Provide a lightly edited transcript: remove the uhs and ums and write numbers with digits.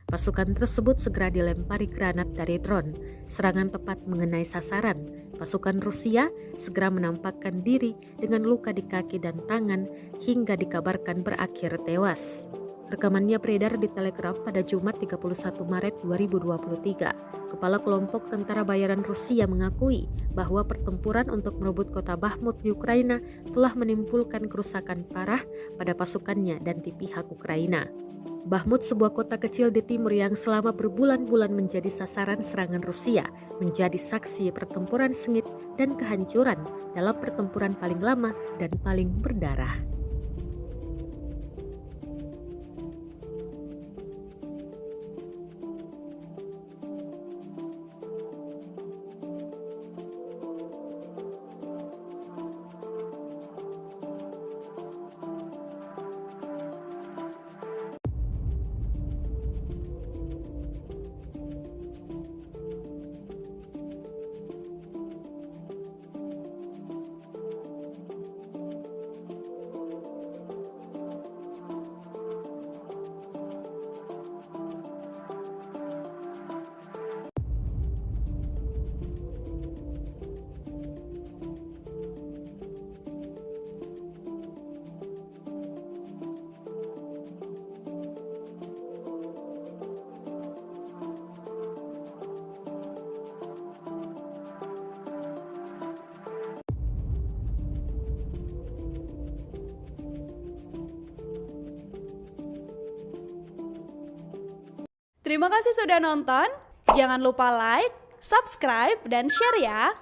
Pasukan tersebut segera dilempari granat dari drone. Serangan tepat mengenai sasaran. Pasukan Rusia segera menampakkan diri dengan luka di kaki dan tangan hingga dikabarkan berakhir tewas. Rekamannya beredar di Telegram pada Jumat 31 Maret 2023. Kepala kelompok tentara bayaran Rusia mengakui bahwa pertempuran untuk merebut kota Bakhmut di Ukraina telah menimbulkan kerusakan parah pada pasukannya dan di pihak Ukraina. Bakhmut, sebuah kota kecil di timur yang selama berbulan-bulan menjadi sasaran serangan Rusia, menjadi saksi pertempuran sengit dan kehancuran dalam pertempuran paling lama dan paling berdarah. Terima kasih sudah nonton. Jangan lupa like, subscribe, dan share ya.